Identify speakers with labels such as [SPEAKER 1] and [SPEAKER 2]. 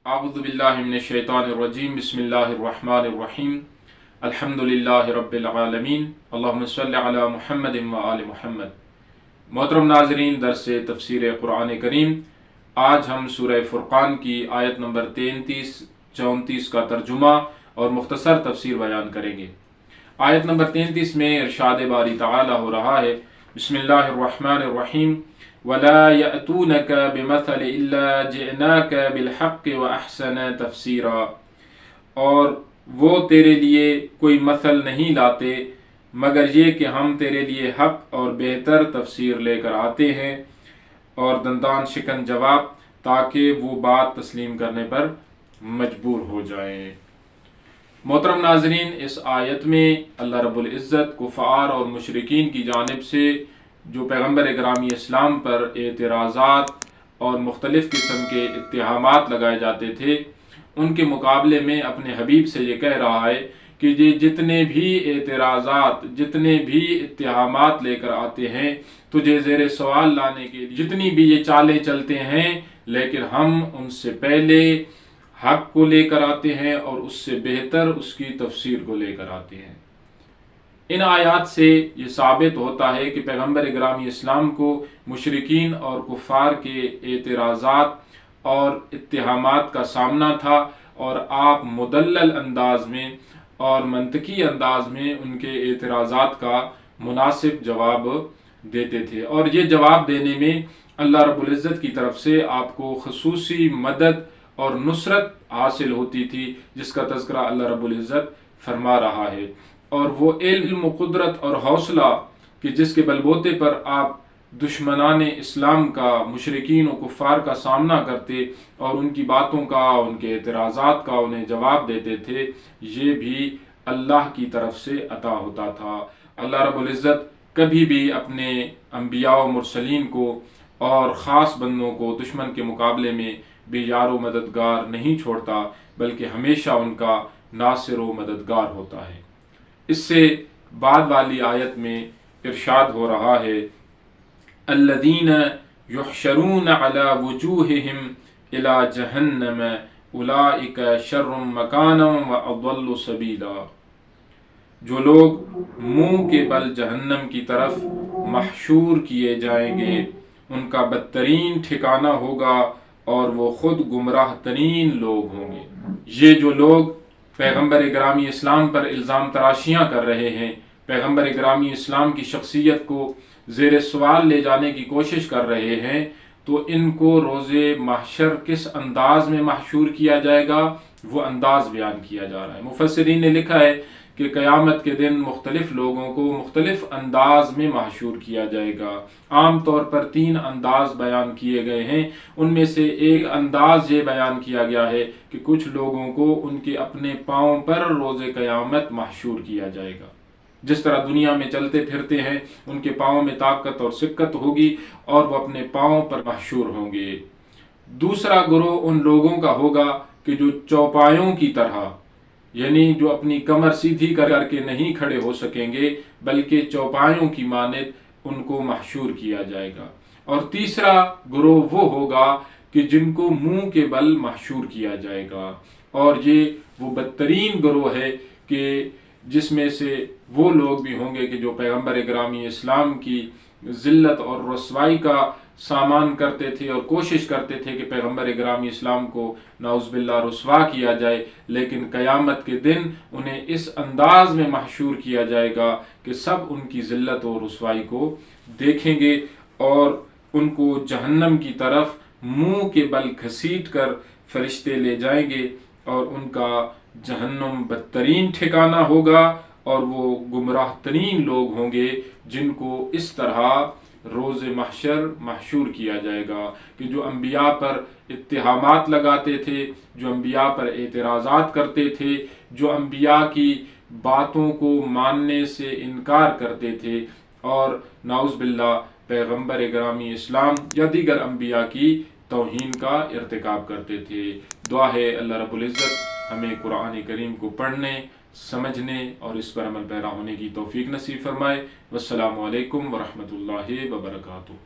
[SPEAKER 1] अऊज़ु बिल्लाहि मिनश्शैतानिर्रजीम बिस्मिल्लाहिर्रहमानिर्रहीम अल्हम्दुलिल्लाहि रब्बिल आलमीन अल्लाहुम्मा सल्लि अला मुहम्मदिन व आलि मुहम्मद। मोहतरम नाज़रीन, दर्स तफसीर कुरान करीम। आज हम सूरह फुरक़ान की आयत नंबर 33-34 का तर्जुमा और मुख्तसर तफसीर बयान करेंगे। आयत नंबर 33 में इरशाद बारी तआला हो रहा है, बिस्मिल्लाहिर्रहमानिर्रहीम वला यअतूनक बिमसल इल्ला जिअनाक बिलहक़्क़ि व अहसन तफसीरा। और वो तेरे लिए कोई मसल नहीं लाते मगर ये कि हम तेरे लिए हक और बेहतर तफसीर लेकर आते हैं और दंदान शिकन जवाब, ताकि वो बात तस्लीम करने पर मजबूर हो जाएं। मोहतरम नाजरीन, इस आयत में अल्लाह रब्बुल इज़्ज़त कुफ़ार और मुशरिकीन की जानिब से जो पैगम्बर गिरामी इस्लाम पर एतराज़ात और मुख्तलिफ़ किस्म के इत्तिहामात लगाए जाते थे, उनके मुकाबले में अपने हबीब से ये कह रहा है कि ये जितने भी एतराज़ात, जितने भी इत्तिहामात लेकर आते हैं, तुझे ज़ेर सवाल लाने के लिए जितनी भी ये चालें चलते हैं, लेकिन हम उनसे पहले हक को लेकर आते हैं और उससे बेहतर उसकी तफसीर को लेकर आते हैं। इन आयात से ये साबित होता है कि पैगम्बर गिरामी इस्लाम को मुशरिकीन और कुफ़ार के एतराज़ात और इत्तिहामात का सामना था और आप मुदल्लल अंदाज में और मंतकी अंदाज में उनके एतराज़ात का मुनासिब जवाब देते थे। और ये जवाब देने में अल्लाह रब्बुल इज़्ज़त की तरफ से आपको ख़ुसूसी मदद और नुसरत हासिल होती थी, जिसका तज़किरा अल्लाह रब्बुल इज़्ज़त फरमा रहा है। और वो इल्म, कुदरत और हौसला कि जिसके बलबूते पर आप दुश्मनान इस्लाम का, मुशरिकीन और कुफ़ार का सामना करते और उनकी बातों का, उनके एतराज़ात का उन्हें जवाब देते थे, ये भी अल्लाह की तरफ से अता होता था। अल्लाह रब्बुल इज़्ज़त कभी भी अपने अंबिया व मुरसलीन को और ख़ास बंदों को दुश्मन के मुकाबले में बेयार व मददगार नहीं छोड़ता, बल्कि हमेशा उनका नासिर व मददगार होता है। इससे बाद वाली आयत में इरशाद हो रहा है, अल्लज़ीन युहशरून अला वुजूहिहिम इला जहन्नम उलाइका शर्रुम मकानम व अضल्लु सबीला। जो लोग मुंह के बल जहन्नम की तरफ महशूर किए जाएंगे, उनका बदतरीन ठिकाना होगा और वो खुद गुमराह तरीन लोग होंगे। ये जो लोग पैगम्बर गिरामी इस्लाम पर इल्ज़ाम तराशियाँ कर रहे हैं, पैगम्बर गिरामी इस्लाम की शख्सियत को ज़ेर सवाल ले जाने की कोशिश कर रहे हैं, तो इनको रोज़े महशर किस अंदाज में महशूर किया जाएगा, वो अंदाज बयान किया जा रहा है। मुफस्सिरीन ने लिखा है कि क़यामत के दिन मुख्तलिफ़ लोगों को मुख्तलिफ़ अंदाज में महशूर किया जाएगा। आम तौर पर 3 अंदाज बयान किए गए हैं। उनमें से एक अंदाज ये बयान किया गया है कि कुछ लोगों को उनके अपने पाँव पर रोज़े क़यामत महशूर किया जाएगा। जिस तरह दुनिया में चलते फिरते हैं, उनके पाँव में ताकत और सिक्कत होगी और वो अपने पाँव पर महशूर होंगे। दूसरा गिरोह उन लोगों का होगा कि जो चौपायों की तरह, यानी जो अपनी कमर सीधी करके नहीं खड़े हो सकेंगे, बल्कि चौपायों की मानद उनको महशूर किया जाएगा। और तीसरा गिरोह वो होगा कि जिनको मुंह के बल महशूर किया जाएगा। और ये वो बदतरीन गिरोह है कि जिसमें से वो लोग भी होंगे कि जो पैगम्बर गिरामी इस्लाम की ज़िल्लत और रसवाई का सामान करते थे और कोशिश करते थे कि पैगम्बर गिरामी इस्लाम को नाउज़ुबिल्लाह रुसवा किया जाए, लेकिन क़यामत के दिन उन्हें इस अंदाज में महशूर किया जाएगा कि सब उनकी ज़िल्लत और रुसवाई को देखेंगे और उनको जहन्नम की तरफ मुंह के बल घसीट कर फरिश्ते ले जाएंगे और उनका जहन्नम बदतरीन ठिकाना होगा और वो गुमराह तरीन लोग होंगे जिनको इस तरह रोज़े महशर महशूर किया जाएगा कि जो अंबिया पर इत्तिहामात लगाते थे, जो अंबिया पर एतराज़ात करते थे, जो अंबिया की बातों को मानने से इनकार करते थे और नाउज़ुबिल्लाह पैगम्बर गिरामी इस्लाम या दीगर अंबिया की तौहीन का इर्तिकाब करते थे। दुआ है अल्लाह रब्बुल इज़्ज़त हमें कुरान करीम को पढ़ने, समझने और इस पर अमल पैरा होने की तौफीक नसीब फरमाए। वस्सलामु अलैकुम व रहमतुल्लाहि व बरकातुहू।